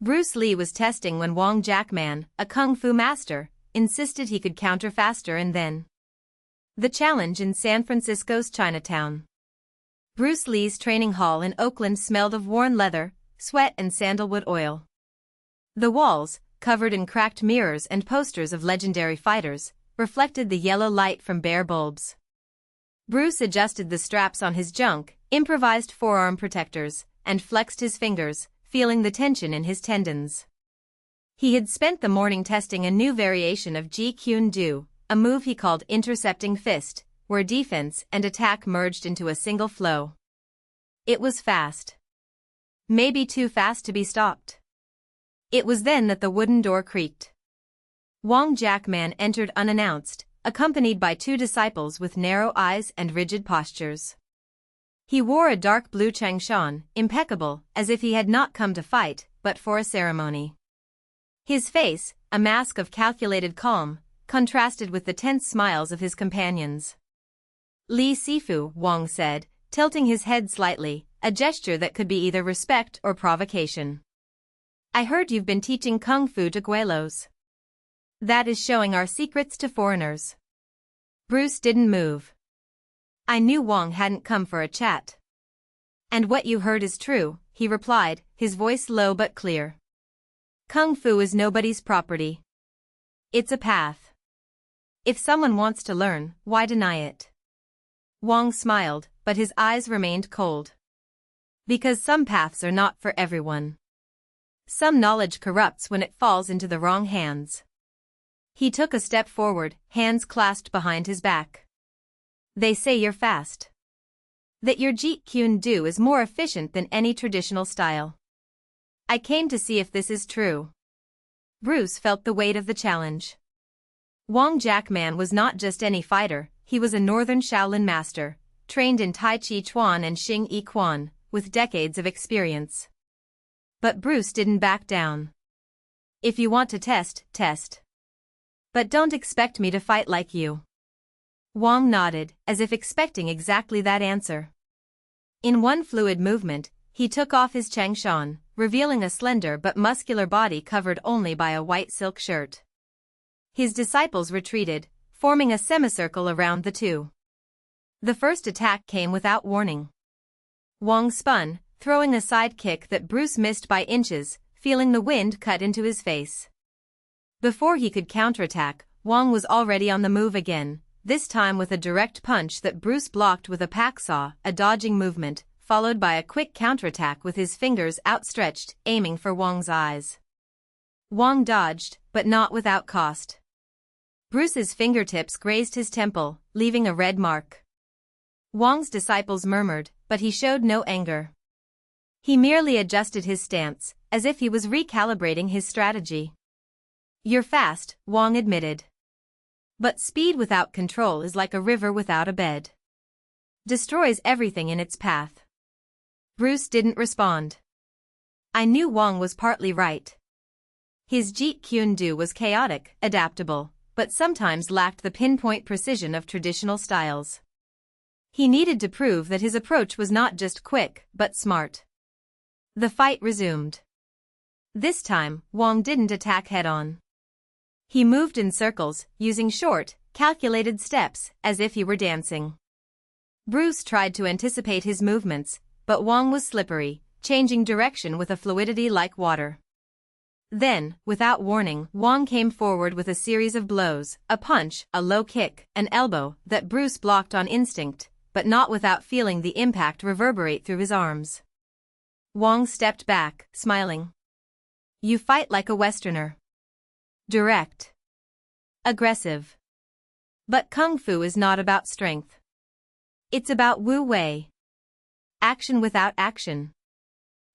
Bruce Lee was testing when Wong Jackman, a kung fu master, insisted he could counter faster and then. The challenge in San Francisco's Chinatown. Bruce Lee's training hall in Oakland smelled of worn leather, sweat and sandalwood oil. The walls, covered in cracked mirrors and posters of legendary fighters, reflected the yellow light from bare bulbs. Bruce adjusted the straps on his junk, improvised forearm protectors, and flexed his fingers, feeling the tension in his tendons. He had spent the morning testing a new variation of Jeet Kune Do, a move he called intercepting fist, where defense and attack merged into a single flow. It was fast. Maybe too fast to be stopped. It was then that the wooden door creaked. Wong Jackman entered unannounced, accompanied by two disciples with narrow eyes and rigid postures. He wore a dark blue changshan, impeccable, as if he had not come to fight, but for a ceremony. His face, a mask of calculated calm, contrasted with the tense smiles of his companions. Li Sifu, Wong said, tilting his head slightly, a gesture that could be either respect or provocation. I heard you've been teaching kung fu to Guelos. That is showing our secrets to foreigners. Bruce didn't move. I knew Wong hadn't come for a chat. And what you heard is true, he replied, his voice low but clear. Kung fu is nobody's property. It's a path. If someone wants to learn, why deny it? Wong smiled, but his eyes remained cold. Because some paths are not for everyone. Some knowledge corrupts when it falls into the wrong hands. He took a step forward, hands clasped behind his back. They say you're fast. That your Jeet Kune Do is more efficient than any traditional style. I came to see if this is true. Bruce felt the weight of the challenge. Wong Jackman was not just any fighter, he was a northern Shaolin master, trained in Tai Chi Chuan and Xing Yi Quan, with decades of experience. But Bruce didn't back down. If you want to test, test. But don't expect me to fight like you. Wong nodded, as if expecting exactly that answer. In one fluid movement, he took off his changshan, revealing a slender but muscular body covered only by a white silk shirt. His disciples retreated, forming a semicircle around the two. The first attack came without warning. Wong spun, throwing a side kick that Bruce missed by inches, feeling the wind cut into his face. Before he could counterattack, Wong was already on the move again, this time with a direct punch that Bruce blocked with a packsaw, a dodging movement, followed by a quick counterattack with his fingers outstretched, aiming for Wong's eyes. Wong dodged, but not without cost. Bruce's fingertips grazed his temple, leaving a red mark. Wong's disciples murmured, but he showed no anger. He merely adjusted his stance, as if he was recalibrating his strategy. You're fast, Wong admitted. But speed without control is like a river without a bed. Destroys everything in its path. Bruce didn't respond. I knew Wong was partly right. His Jeet Kune Do was chaotic, adaptable, but sometimes lacked the pinpoint precision of traditional styles. He needed to prove that his approach was not just quick, but smart. The fight resumed. This time, Wong didn't attack head-on. He moved in circles, using short, calculated steps, as if he were dancing. Bruce tried to anticipate his movements, but Wong was slippery, changing direction with a fluidity like water. Then, without warning, Wong came forward with a series of blows, a punch, a low kick, an elbow, that Bruce blocked on instinct, but not without feeling the impact reverberate through his arms. Wong stepped back, smiling. You fight like a Westerner. Direct. Aggressive. But Kung Fu is not about strength. It's about Wu Wei. Action without action.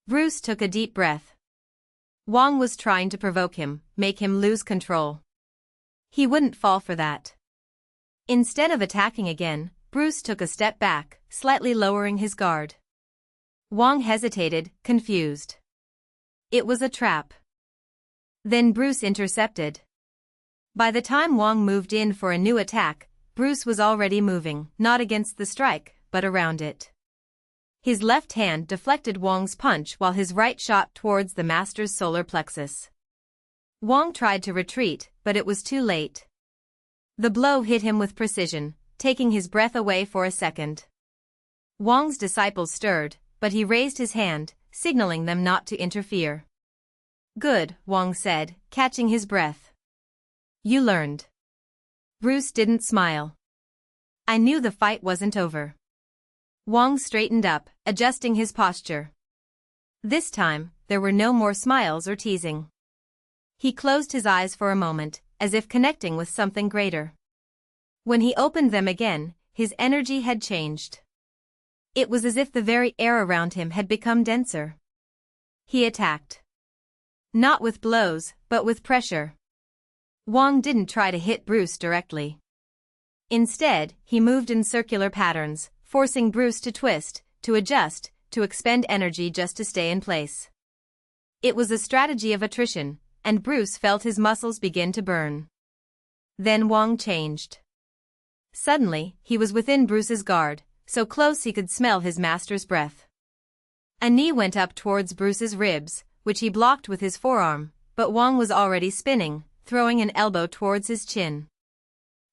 Bruce took a deep breath. Wong was trying to provoke him, make him lose control. He wouldn't fall for that. Instead of attacking again, Bruce took a step back, slightly lowering his guard. Wong hesitated, confused. It was a trap. Then Bruce intercepted. By the time Wong moved in for a new attack, Bruce was already moving, not against the strike, but around it. His left hand deflected Wong's punch while his right shot towards the master's solar plexus. Wong tried to retreat, but it was too late. The blow hit him with precision, taking his breath away for a second. Wong's disciples stirred, but he raised his hand, signaling them not to interfere. "Good," Wong said, catching his breath. "You learned." Bruce didn't smile. "I knew the fight wasn't over." Wong straightened up, adjusting his posture. This time, there were no more smiles or teasing. He closed his eyes for a moment, as if connecting with something greater. When he opened them again, his energy had changed. It was as if the very air around him had become denser. He attacked. Not with blows, but with pressure. Wong didn't try to hit Bruce directly. Instead, he moved in circular patterns, forcing Bruce to twist, to adjust, to expend energy just to stay in place. It was a strategy of attrition, and Bruce felt his muscles begin to burn. Then Wong changed. Suddenly, he was within Bruce's guard, so close he could smell his master's breath. A knee went up towards Bruce's ribs, which he blocked with his forearm, but Wong was already spinning, throwing an elbow towards his chin.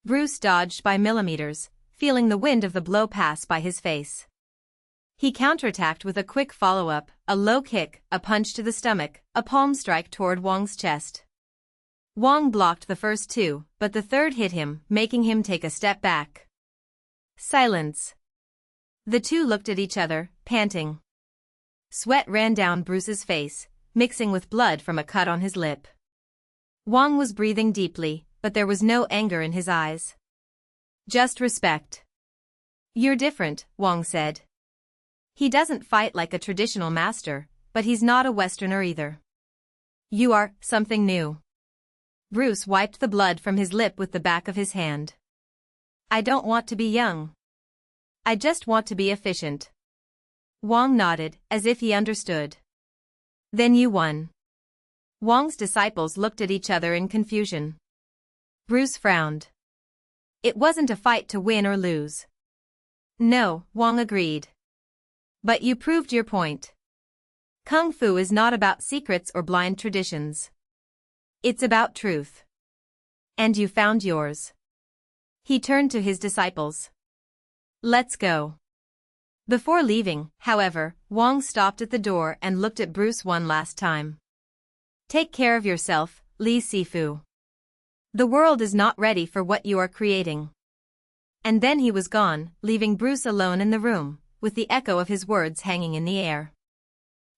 Bruce dodged by millimeters, feeling the wind of the blow pass by his face. He counterattacked with a quick follow-up, a low kick, a punch to the stomach, a palm strike toward Wong's chest. Wong blocked the first two, but the third hit him, making him take a step back. Silence. The two looked at each other, panting. Sweat ran down Bruce's face, mixing with blood from a cut on his lip. Wong was breathing deeply, but there was no anger in his eyes. Just respect. "You're different," Wong said. "He doesn't fight like a traditional master, but he's not a Westerner either. You are something new." Bruce wiped the blood from his lip with the back of his hand. "I don't want to be young. I just want to be efficient." Wong nodded, as if he understood. "Then you won." Wong's disciples looked at each other in confusion. Bruce frowned. It wasn't a fight to win or lose. "No," Wong agreed. "But you proved your point. Kung Fu is not about secrets or blind traditions. It's about truth. And you found yours." He turned to his disciples. "Let's go." Before leaving, however, Wong stopped at the door and looked at Bruce one last time. "Take care of yourself, Li Sifu. The world is not ready for what you are creating." And then he was gone, leaving Bruce alone in the room, with the echo of his words hanging in the air.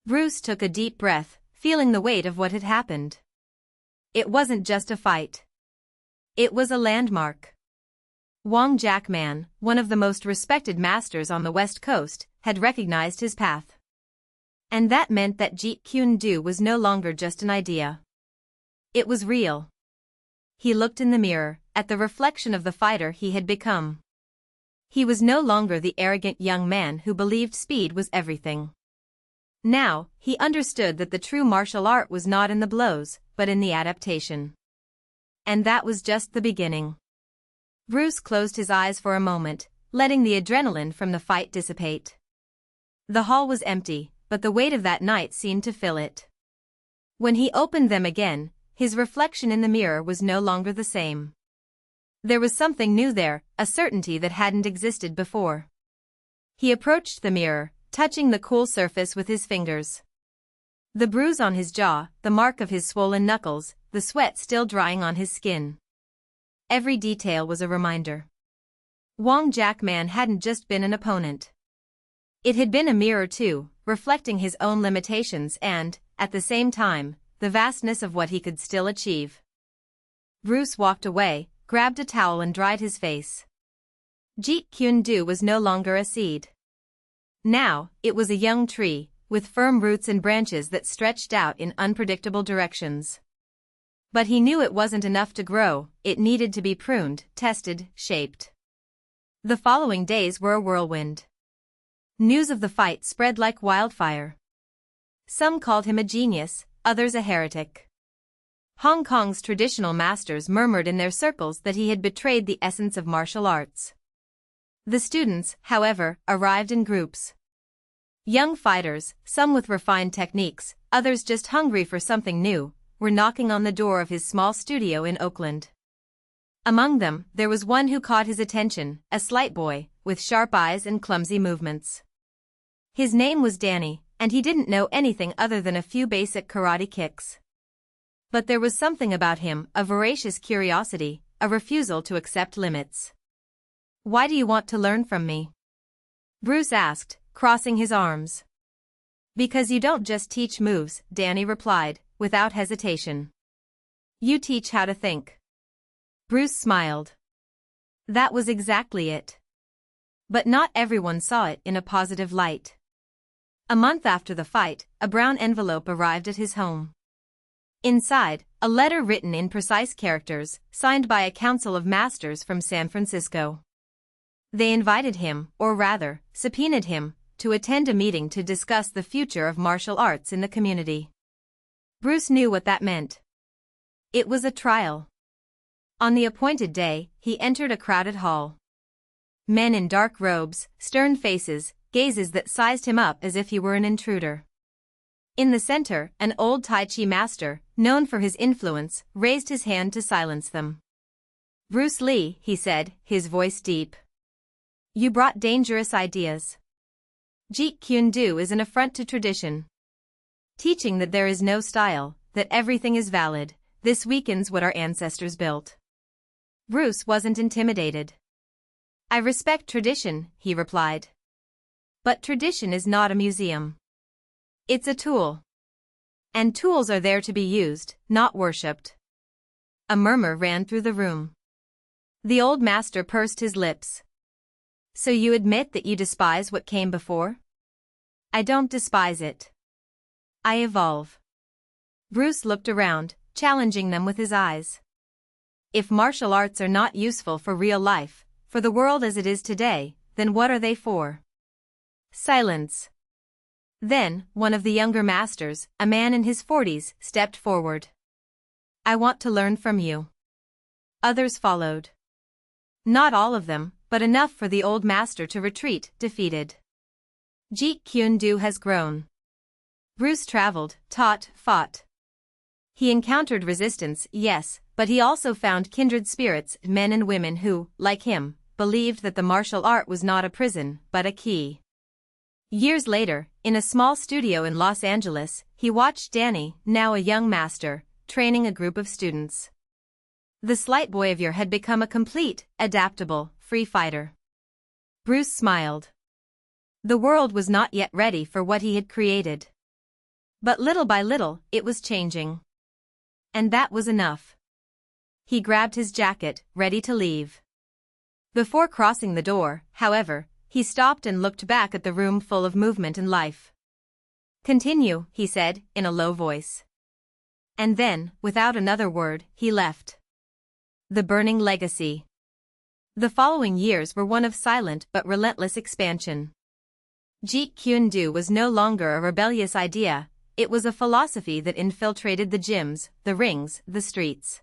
Bruce took a deep breath, feeling the weight of what had happened. It wasn't just a fight. It was a landmark. Wong Jackman, one of the most respected masters on the West Coast, had recognized his path. And that meant that Jeet Kune Do was no longer just an idea. It was real. He looked in the mirror, at the reflection of the fighter he had become. He was no longer the arrogant young man who believed speed was everything. Now, he understood that the true martial art was not in the blows, but in the adaptation. And that was just the beginning. Bruce closed his eyes for a moment, letting the adrenaline from the fight dissipate. The hall was empty, but the weight of that night seemed to fill it. When he opened them again, his reflection in the mirror was no longer the same. There was something new there, a certainty that hadn't existed before. He approached the mirror, touching the cool surface with his fingers. The bruise on his jaw, the mark of his swollen knuckles, the sweat still drying on his skin. Every detail was a reminder. Wong Jackman hadn't just been an opponent. It had been a mirror too, reflecting his own limitations and, at the same time, the vastness of what he could still achieve. Bruce walked away, grabbed a towel and dried his face. Jeet Kune Do was no longer a seed. Now, it was a young tree, with firm roots and branches that stretched out in unpredictable directions. But he knew it wasn't enough to grow, it needed to be pruned, tested, shaped. The following days were a whirlwind. News of the fight spread like wildfire. Some called him a genius, others a heretic. Hong Kong's traditional masters murmured in their circles that he had betrayed the essence of martial arts. The students, however, arrived in groups. Young fighters, some with refined techniques, others just hungry for something new, were knocking on the door of his small studio in Oakland. Among them, there was one who caught his attention, a slight boy, with sharp eyes and clumsy movements. His name was Danny, and he didn't know anything other than a few basic karate kicks. But there was something about him, a voracious curiosity, a refusal to accept limits. "Why do you want to learn from me?" Bruce asked, crossing his arms. "Because you don't just teach moves," Danny replied, without hesitation. "You teach how to think." Bruce smiled. That was exactly it. But not everyone saw it in a positive light. A month after the fight, a brown envelope arrived at his home. Inside, a letter written in precise characters, signed by a council of masters from San Francisco. They invited him, or rather, subpoenaed him, to attend a meeting to discuss the future of martial arts in the community. Bruce knew what that meant. It was a trial. On the appointed day, he entered a crowded hall. Men in dark robes, stern faces, gazes that sized him up as if he were an intruder. In the center, an old Tai Chi master, known for his influence, raised his hand to silence them. "Bruce Lee," he said, his voice deep. "You brought dangerous ideas. Jeet Kune Do is an affront to tradition. Teaching that there is no style, that everything is valid, this weakens what our ancestors built." Bruce wasn't intimidated. "I respect tradition," he replied. "But tradition is not a museum. It's a tool. And tools are there to be used, not worshipped." A murmur ran through the room. The old master pursed his lips. "So you admit that you despise what came before?" "I don't despise it. I evolve." Bruce looked around, challenging them with his eyes. "If martial arts are not useful for real life, for the world as it is today, then what are they for?" Silence. Then, one of the younger masters, a man in his 40s, stepped forward. "I want to learn from you." Others followed. Not all of them, but enough for the old master to retreat, defeated. Jeet Kune Do has grown. Bruce traveled, taught, fought. He encountered resistance, yes, but he also found kindred spirits, men and women who, like him, believed that the martial art was not a prison, but a key. Years later, in a small studio in Los Angeles, he watched Danny, now a young master, training a group of students. The slight boyavier had become a complete, adaptable, free fighter. Bruce smiled. The world was not yet ready for what he had created. But little by little, it was changing. And that was enough. He grabbed his jacket, ready to leave. Before crossing the door, however, he stopped and looked back at the room full of movement and life. "Continue," he said, in a low voice. And then, without another word, he left. The burning legacy. The following years were one of silent but relentless expansion. Jeet Kune Do was no longer a rebellious idea, it was a philosophy that infiltrated the gyms, the rings, the streets.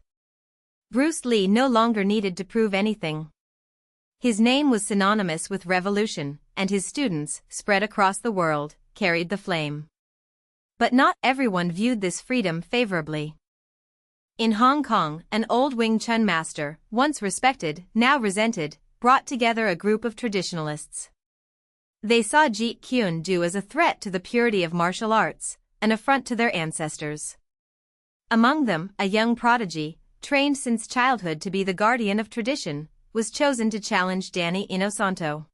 Bruce Lee no longer needed to prove anything. His name was synonymous with revolution, and his students, spread across the world, carried the flame. But not everyone viewed this freedom favorably. In Hong Kong, an old Wing Chun master, once respected, now resented, brought together a group of traditionalists. They saw Jeet Kune Do as a threat to the purity of martial arts, an affront to their ancestors. Among them, a young prodigy, trained since childhood to be the guardian of tradition, was chosen to challenge Danny Inosanto.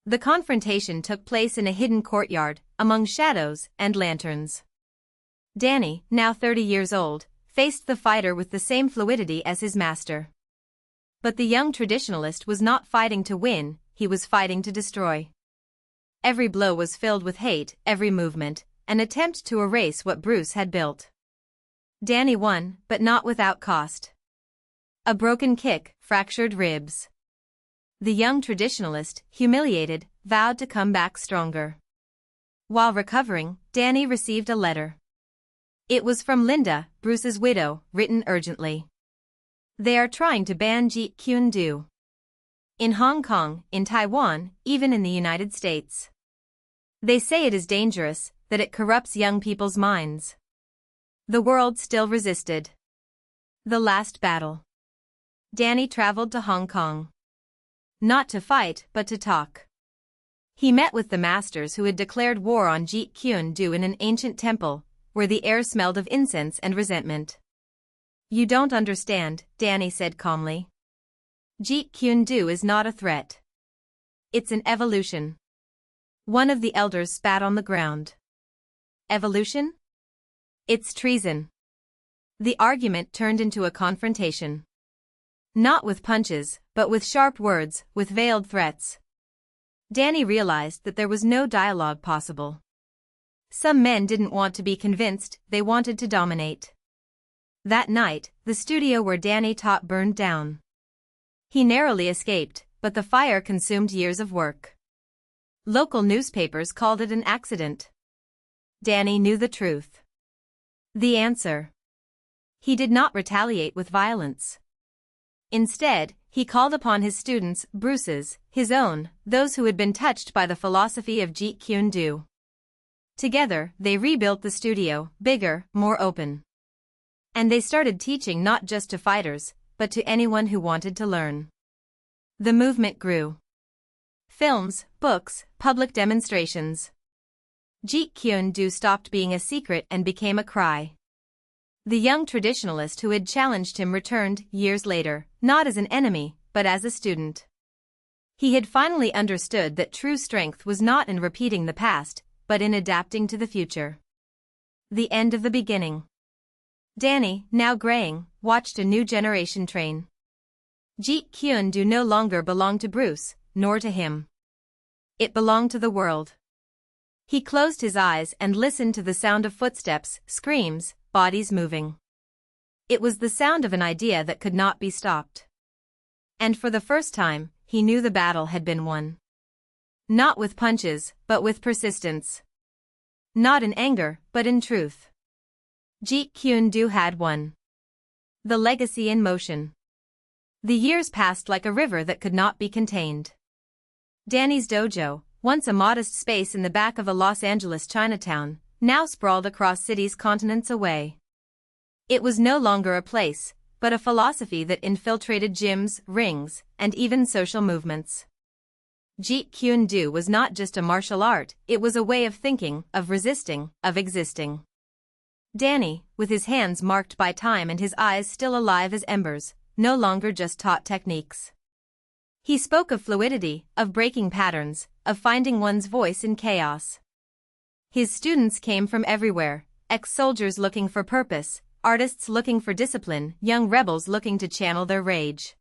The confrontation took place in a hidden courtyard, among shadows and lanterns. Danny, now 30 years old, faced the fighter with the same fluidity as his master. But the young traditionalist was not fighting to win, he was fighting to destroy. Every blow was filled with hate, every movement, an attempt to erase what Bruce had built. Danny won, but not without cost. A broken kick, fractured ribs. The young traditionalist, humiliated, vowed to come back stronger. While recovering, Danny received a letter. It was from Linda, Bruce's widow, written urgently. "They are trying to ban Jeet Kune Do. In Hong Kong, in Taiwan, even in the United States. They say it is dangerous, that it corrupts young people's minds. The world still resisted. The last battle. Danny traveled to Hong Kong. Not to fight, but to talk. He met with the masters who had declared war on Jeet Kune Do in an ancient temple, where the air smelled of incense and resentment. You don't understand, Danny said calmly. Jeet Kune Do is not a threat. It's an evolution. One of the elders spat on the ground. Evolution? It's treason. The argument turned into a confrontation. Not with punches, but with sharp words, with veiled threats. Danny realized that there was no dialogue possible. Some men didn't want to be convinced, they wanted to dominate. That night, the studio where Danny taught burned down. He narrowly escaped, but the fire consumed years of work. Local newspapers called it an accident. Danny knew the truth. The answer. He did not retaliate with violence. Instead, he called upon his students, Bruce's, his own, those who had been touched by the philosophy of Jeet Kune Do. Together, they rebuilt the studio, bigger, more open. And they started teaching not just to fighters, but to anyone who wanted to learn. The movement grew. Films, books, public demonstrations. Jeet Kune Do stopped being a secret and became a cry. The young traditionalist who had challenged him returned, years later, not as an enemy, but as a student. He had finally understood that true strength was not in repeating the past, but in adapting to the future. The end of the beginning. Danny, now graying, watched a new generation train. Jeet Kune Do no longer belonged to Bruce, nor to him. It belonged to the world. He closed his eyes and listened to the sound of footsteps, screams, bodies moving. It was the sound of an idea that could not be stopped. And for the first time, he knew the battle had been won. Not with punches, but with persistence. Not in anger, but in truth. Jeet Kune Do had won. The legacy in motion. The years passed like a river that could not be contained. Danny's dojo, once a modest space in the back of a Los Angeles Chinatown, now sprawled across cities continents away. It was no longer a place, but a philosophy that infiltrated gyms, rings, and even social movements. Jeet Kune Do was not just a martial art, it was a way of thinking, of resisting, of existing. Danny, with his hands marked by time and his eyes still alive as embers, no longer just taught techniques. He spoke of fluidity, of breaking patterns, of finding one's voice in chaos. His students came from everywhere, ex-soldiers looking for purpose, artists looking for discipline, young rebels looking to channel their rage.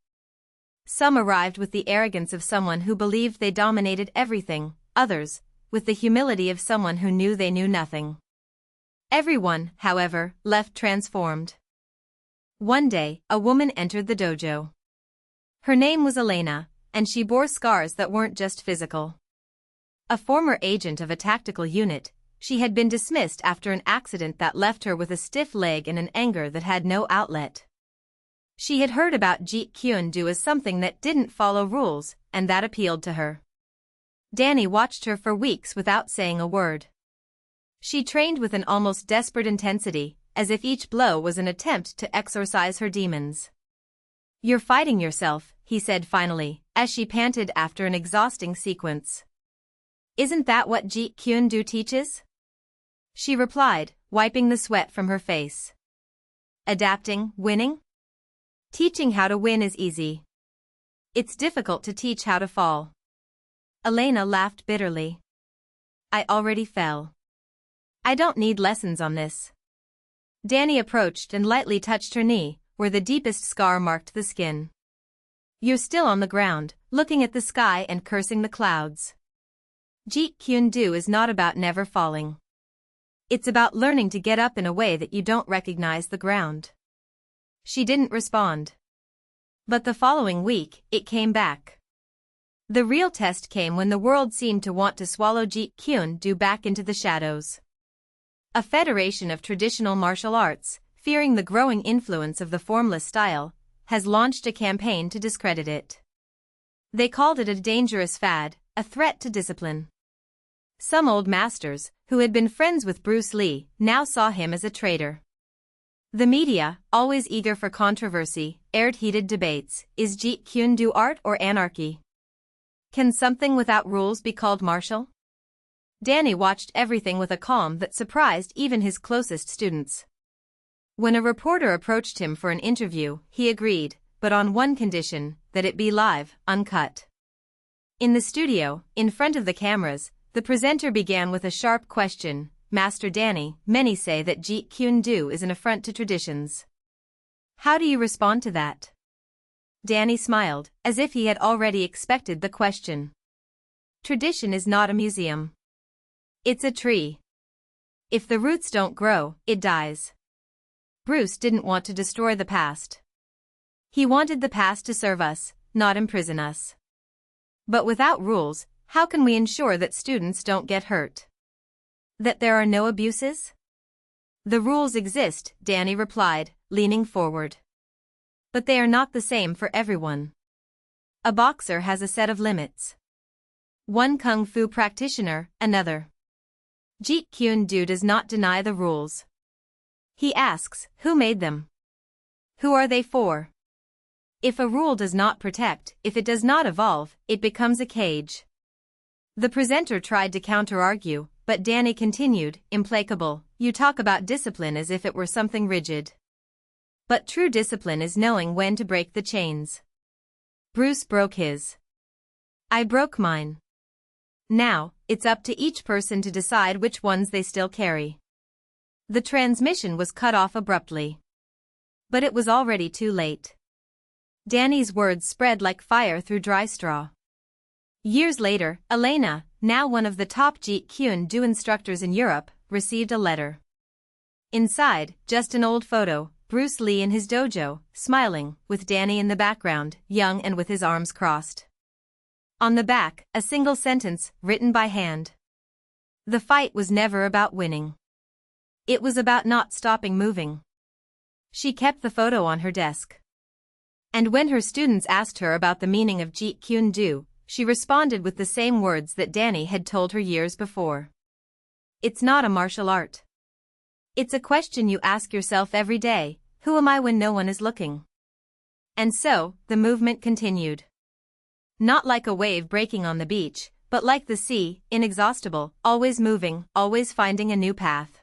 Some arrived with the arrogance of someone who believed they dominated everything, others, with the humility of someone who knew they knew nothing. Everyone, however, left transformed. One day, a woman entered the dojo. Her name was Elena, and she bore scars that weren't just physical. A former agent of a tactical unit, she had been dismissed after an accident that left her with a stiff leg and an anger that had no outlet. She had heard about Jeet Kune Do as something that didn't follow rules, and that appealed to her. Danny watched her for weeks without saying a word. She trained with an almost desperate intensity, as if each blow was an attempt to exorcise her demons. "You're fighting yourself," he said finally, as she panted after an exhausting sequence. "Isn't that what Jeet Kune Do teaches?" She replied, wiping the sweat from her face. "Adapting, winning? Teaching how to win is easy. It's difficult to teach how to fall." Elena laughed bitterly. "I already fell. I don't need lessons on this." Danny approached and lightly touched her knee, where the deepest scar marked the skin. "You're still on the ground, looking at the sky and cursing the clouds. Jeet Kune Do is not about never falling. It's about learning to get up in a way that you don't recognize the ground." She didn't respond. But the following week, it came back. The real test came when the world seemed to want to swallow Jeet Kune Do back into the shadows. A federation of traditional martial arts, fearing the growing influence of the formless style, has launched a campaign to discredit it. They called it a dangerous fad, a threat to discipline. Some old masters, who had been friends with Bruce Lee, now saw him as a traitor. The media, always eager for controversy, aired heated debates. Is Jeet Kune Do art or anarchy? Can something without rules be called martial? Danny watched everything with a calm that surprised even his closest students. When a reporter approached him for an interview, he agreed, but on one condition, that it be live, uncut. In the studio, in front of the cameras, the presenter began with a sharp question. Master Danny, many say that Jeet Kune Do is an affront to traditions. How do you respond to that? Danny smiled, as if he had already expected the question. Tradition is not a museum. It's a tree. If the roots don't grow, it dies. Bruce didn't want to destroy the past. He wanted the past to serve us, not imprison us. But without rules, how can we ensure that students don't get hurt? That there are no abuses? The rules exist, Danny replied, leaning forward. But they are not the same for everyone. A boxer has a set of limits. One kung fu practitioner, another. Jeet Kune Do does not deny the rules. He asks, who made them? Who are they for? If a rule does not protect, if it does not evolve, it becomes a cage. The presenter tried to counter-argue, but Danny continued, implacable, you talk about discipline as if it were something rigid. But true discipline is knowing when to break the chains. Bruce broke his. I broke mine. Now, it's up to each person to decide which ones they still carry. The transmission was cut off abruptly. But it was already too late. Danny's words spread like fire through dry straw. Years later, Elena, now one of the top Jeet Kune Do instructors in Europe, received a letter. Inside, just an old photo, Bruce Lee in his dojo, smiling, with Danny in the background, young and with his arms crossed. On the back, a single sentence, written by hand. The fight was never about winning. It was about not stopping moving. She kept the photo on her desk. And when her students asked her about the meaning of Jeet Kune Do, she responded with the same words that Danny had told her years before. It's not a martial art. It's a question you ask yourself every day, who am I when no one is looking? And so, the movement continued. Not like a wave breaking on the beach, but like the sea, inexhaustible, always moving, always finding a new path.